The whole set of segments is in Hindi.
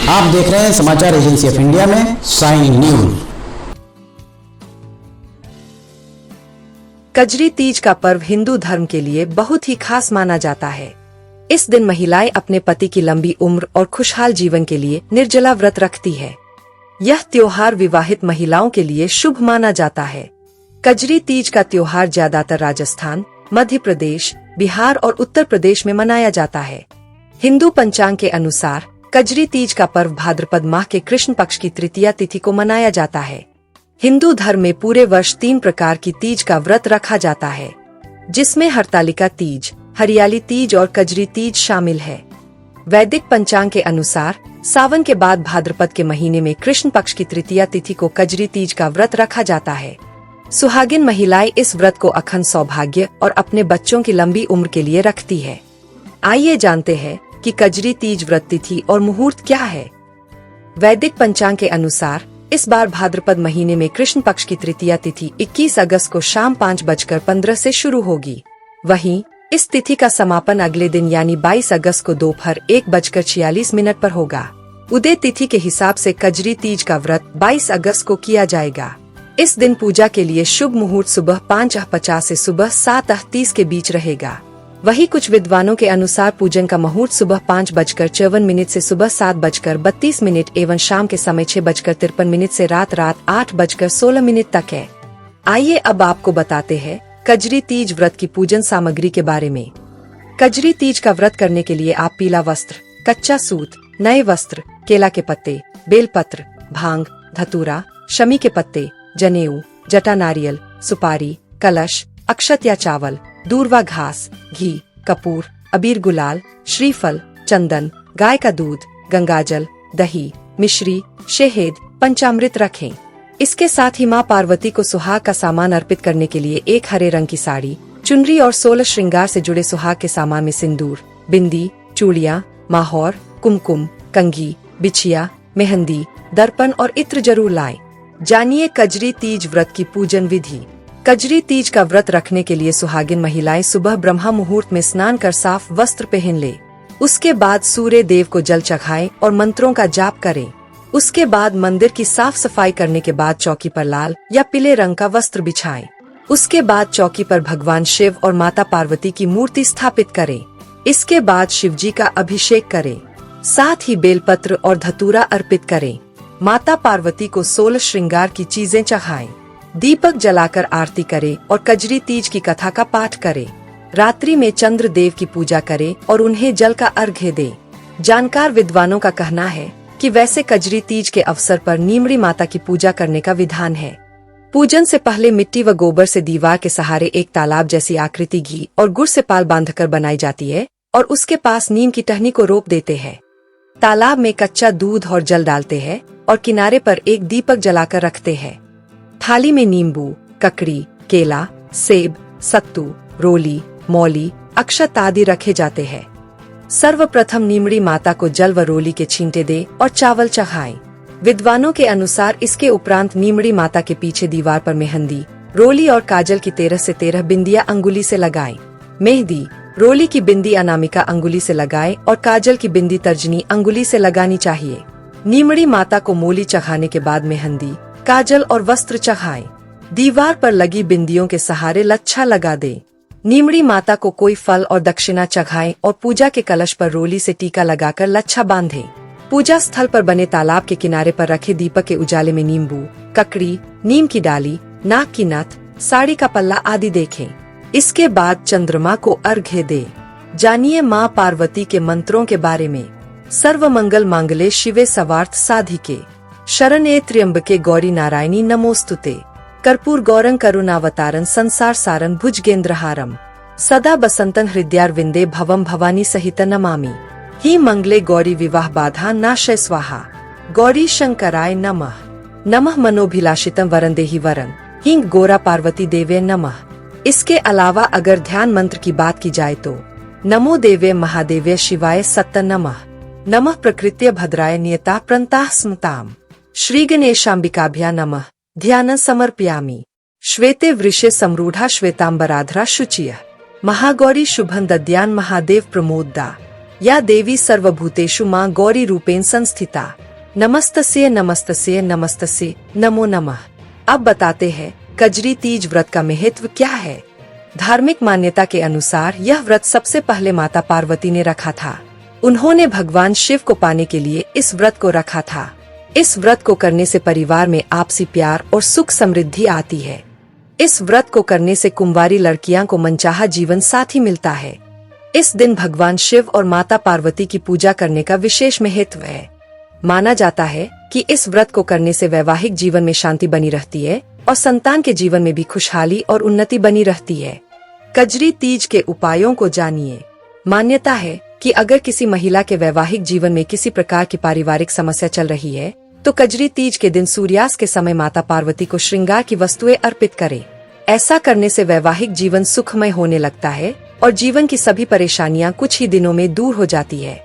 आप देख रहे हैं समाचार एजेंसी ऑफ इंडिया में साइन न्यूज। कजरी तीज का पर्व हिंदू धर्म के लिए बहुत ही खास माना जाता है। इस दिन महिलाएं अपने पति की लंबी उम्र और खुशहाल जीवन के लिए निर्जला व्रत रखती है। यह त्योहार विवाहित महिलाओं के लिए शुभ माना जाता है। कजरी तीज का त्योहार ज्यादातर राजस्थान, मध्य प्रदेश, बिहार और उत्तर प्रदेश में मनाया जाता है। हिंदू पंचांग के अनुसार कजरी तीज का पर्व भाद्रपद माह के कृष्ण पक्ष की तृतीया तिथि को मनाया जाता है। हिंदू धर्म में पूरे वर्ष 3 प्रकार की तीज का व्रत रखा जाता है, जिसमें हरतालिका तीज, हरियाली तीज और कजरी तीज शामिल है। वैदिक पंचांग के अनुसार सावन के बाद भाद्रपद के महीने में कृष्ण पक्ष की तृतीया तिथि को कजरी तीज का व्रत रखा जाता है। सुहागिन महिलाएं इस व्रत को अखंड सौभाग्य और अपने बच्चों की लंबी उम्र के लिए रखती है। आइए जानते हैं कि कजरी तीज व्रत तिथि और मुहूर्त क्या है। वैदिक पंचांग के अनुसार इस बार भाद्रपद महीने में कृष्ण पक्ष की तृतीया तिथि 21 अगस्त को शाम 5:15 से शुरू होगी। वहीं इस तिथि का समापन अगले दिन यानी 22 अगस्त को दोपहर 1:46 पर होगा। उदय तिथि के हिसाब से कजरी तीज का व्रत 22 अगस्त को किया जाएगा। इस दिन पूजा के लिए शुभ मुहूर्त सुबह 5:50 से सुबह 7:30 के बीच रहेगा। वहीं कुछ विद्वानों के अनुसार पूजन का मुहूर्त सुबह 5:54 से सुबह 7:32 एवं शाम के समय 6:53 से रात 8:16 तक है। आइए अब आपको बताते हैं कजरी तीज व्रत की पूजन सामग्री के बारे में। कजरी तीज का व्रत करने के लिए आप पीला वस्त्र, कच्चा सूत, नए वस्त्र, केला के पत्ते, बेलपत्र, भांग, धतूरा, शमी के पत्ते, जनेऊ, जटा नारियल, सुपारी, कलश, अक्षत या चावल, दूर्वा घास, घी, कपूर, अबीर गुलाल, श्रीफल, चंदन, गाय का दूध, गंगाजल, दही, मिश्री, शहद, पंचामृत रखें। इसके साथ ही मां पार्वती को सुहाग का सामान अर्पित करने के लिए एक हरे रंग की साड़ी, चुनरी और 16 श्रृंगार से जुड़े सुहाग के सामान में सिंदूर, बिंदी, चूड़ियां, माहौर, कुमकुम, कंघी, बिछिया, मेहंदी, दर्पण और इत्र जरूर लाएं। जानिए कजरी तीज व्रत की पूजन विधि। कजरी तीज का व्रत रखने के लिए सुहागिन महिलाएं सुबह ब्रह्मा मुहूर्त में स्नान कर साफ वस्त्र पहन ले। उसके बाद सूर्य देव को जल चढ़ाएं और मंत्रों का जाप करें। उसके बाद मंदिर की साफ सफाई करने के बाद चौकी पर लाल या पीले रंग का वस्त्र बिछाएं। उसके बाद चौकी पर भगवान शिव और माता पार्वती की मूर्ति स्थापित करें। इसके बाद शिव जी का अभिषेक करें। साथ ही बेलपत्र और धतूरा अर्पित करें। माता पार्वती को 16 श्रृंगार की चीजें चढ़ाएं। दीपक जलाकर आरती करें और कजरी तीज की कथा का पाठ करें। रात्रि में चंद्र देव की पूजा करें और उन्हें जल का अर्घ्य दें। जानकार विद्वानों का कहना है कि वैसे कजरी तीज के अवसर पर नीमड़ी माता की पूजा करने का विधान है। पूजन से पहले मिट्टी व गोबर से दीवार के सहारे एक तालाब जैसी आकृति घी और गुड़ से पाल बांधकर बनाई जाती है और उसके पास नीम की टहनी को रोप देते हैं। तालाब में कच्चा दूध और जल डालते हैं और किनारे पर एक दीपक जलाकर रखते हैं। थाली में नींबू, ककड़ी, केला, सेब, सत्तू, रोली, मौली, अक्षत आदि रखे जाते हैं। सर्वप्रथम नीमड़ी माता को जल व रोली के छींटे दे और चावल चढ़ाएं। विद्वानों के अनुसार इसके उपरांत नीमड़ी माता के पीछे दीवार पर मेहंदी, रोली और काजल की 13 से 13 बिंदियां अंगुली से लगाएं। मेहंदी, रोली की बिंदी अनामिका अंगुली से लगाएं और काजल की बिंदी तर्जनी अंगुली से लगानी चाहिए। नीमड़ी माता को मोली चढ़ाने के बाद मेहंदी, काजल और वस्त्र चढ़ाएं। दीवार पर लगी बिंदियों के सहारे लच्छा लगा दें। नीमड़ी माता को कोई फल और दक्षिणा चढ़ाएं और पूजा के कलश पर रोली से टीका लगाकर लच्छा बांधें। पूजा स्थल पर बने तालाब के किनारे पर रखे दीपक के उजाले में नींबू, ककड़ी, नीम की डाली, नाक की नथ, साड़ी का पल्ला आदि देखें। इसके बाद चंद्रमा को अर्घ्य दे। जानिए माँ पार्वती के मंत्रों के बारे में। सर्व मंगल मांगले शिवे सर्वार्थ साधिके, शरण्ये त्र्यंबके गौरी नारायणी नमोस्तुते, कर्पूर गौरं करुणावतारं संसार सारं भुजगेंद्रहारं, सदा बसंतं हृदयारविंदे भवं भवानी सहित नमामि। ही मंगले गौरी विवाह बाधा नाशय स्वाहा, गौरी शंकराय नमः। नमः मनोभिलाषितं वरं देहि वरं, ही गोरा पार्वती देवे नमः। इसके अलावा अगर ध्यान मंत्र की बात की जाए तो नमो देवे महादेवे शिवाय सत्त नमः, नमः प्रकृत्य भद्राय नियता प्रंताः स्मताम्, श्री गणेशाम्बिकाभ्या नमः ध्यानं समर्पयामि। श्वेते वृषे समरूढ़ा श्वेतांबराधरा शुचियः, महागौरी शुभं दद्यान् महादेव प्रमोददा। या देवी सर्वभूतेषु मां गौरी रूपेण संस्थिता। नमस्तस्य नमस्तस्य नमस्तस्य नमो नमः। अब बताते हैं कजरी तीज व्रत का महत्व क्या है। धार्मिक मान्यता के अनुसार यह व्रत सबसे पहले माता पार्वती ने रखा था। उन्होंने भगवान शिव को पाने के लिए इस व्रत को रखा था। इस व्रत को करने से परिवार में आपसी प्यार और सुख समृद्धि आती है। इस व्रत को करने से कुंवारी लड़कियां को मनचाहा जीवन साथी मिलता है। इस दिन भगवान शिव और माता पार्वती की पूजा करने का विशेष महत्व है। माना जाता है कि इस व्रत को करने से वैवाहिक जीवन में शांति बनी रहती है और संतान के जीवन में भी खुशहाली और उन्नति बनी रहती है। कजरी तीज के उपायों को जानिए। मान्यता है कि अगर किसी महिला के वैवाहिक जीवन में किसी प्रकार की पारिवारिक समस्या चल रही है तो कजरी तीज के दिन सूर्यास्त के समय माता पार्वती को श्रृंगार की वस्तुएं अर्पित करें। ऐसा करने से वैवाहिक जीवन सुखमय होने लगता है और जीवन की सभी परेशानियां कुछ ही दिनों में दूर हो जाती है।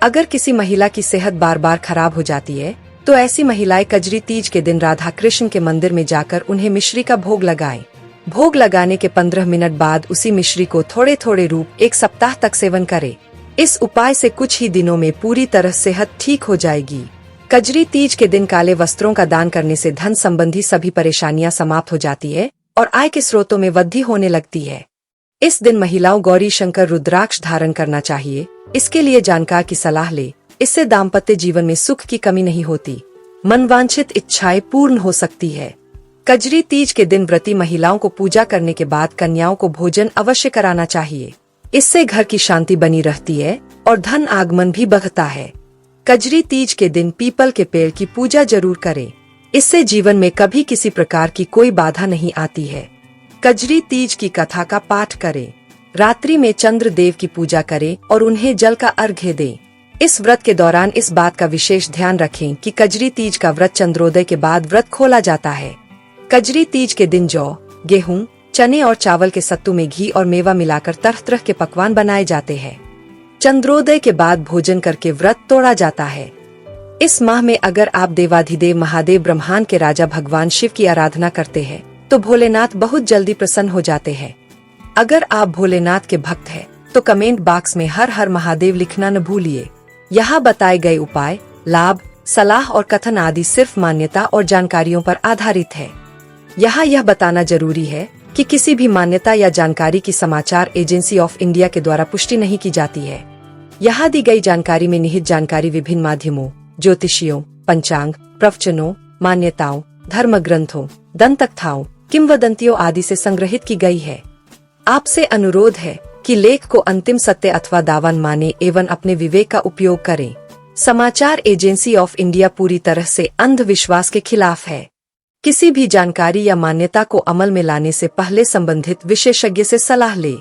अगर किसी महिला की सेहत बार बार खराब हो जाती है तो ऐसी महिलाएं कजरी तीज के दिन राधा कृष्ण के मंदिर में जाकर उन्हें मिश्री का भोग लगाएं। भोग लगाने के 15 मिनट बाद उसी मिश्री को थोड़े थोड़े रूप 1 सप्ताह तक सेवन करें। इस उपाय से कुछ ही दिनों में पूरी तरह सेहत ठीक हो जाएगी। कजरी तीज के दिन काले वस्त्रों का दान करने से धन संबंधी सभी परेशानियां समाप्त हो जाती है और आय के स्रोतों में वृद्धि होने लगती है। इस दिन महिलाओं गौरी शंकर रुद्राक्ष धारण करना चाहिए। इसके लिए जानकार की सलाह ले। इससे दाम्पत्य जीवन में सुख की कमी नहीं होती, मनवांछित इच्छाएं पूर्ण हो सकती है। कजरी तीज के दिन व्रती महिलाओं को पूजा करने के बाद कन्याओं को भोजन अवश्य कराना चाहिए। इससे घर की शांति बनी रहती है और धन आगमन भी बढ़ता है। कजरी तीज के दिन पीपल के पेड़ की पूजा जरूर करें। इससे जीवन में कभी किसी प्रकार की कोई बाधा नहीं आती है। कजरी तीज की कथा का पाठ करें। रात्रि में चंद्र देव की पूजा करें और उन्हें जल का अर्घ्य दें। इस व्रत के दौरान इस बात का विशेष ध्यान रखें कि कजरी तीज का व्रत चंद्रोदय के बाद व्रत खोला जाता है। कजरी तीज के दिन जौ, गेहूं, चने और चावल के सत्तू में घी और मेवा मिलाकर तरह तरह के पकवान बनाए जाते हैं। चंद्रोदय के बाद भोजन करके व्रत तोड़ा जाता है। इस माह में अगर आप देवाधिदेव महादेव ब्रह्मांड के राजा भगवान शिव की आराधना करते हैं तो भोलेनाथ बहुत जल्दी प्रसन्न हो जाते हैं। अगर आप भोलेनाथ के भक्त हैं तो कमेंट बॉक्स में हर हर महादेव लिखना न भूलिए। यहाँ बताए गए उपाय, लाभ, सलाह और कथन आदि सिर्फ मान्यता और जानकारियों पर आधारित है। यहाँ यह बताना जरूरी है कि किसी भी मान्यता या जानकारी की समाचार एजेंसी ऑफ इंडिया के द्वारा पुष्टि नहीं की जाती है। यहाँ दी गई जानकारी में निहित जानकारी विभिन्न माध्यमों, ज्योतिषियों, पंचांग, प्रवचनों, मान्यताओं, धर्म ग्रंथों, दंतकथाओं, किंवदंतियों आदि से संग्रहित की गई है। आपसे अनुरोध है कि लेख को अंतिम सत्य अथवा दावा माने एवं अपने विवेक का उपयोग करें। समाचार एजेंसी ऑफ इंडिया पूरी तरह से अंधविश्वास के खिलाफ है। किसी भी जानकारी या मान्यता को अमल में लाने से पहले संबंधित विशेषज्ञ से सलाह ले।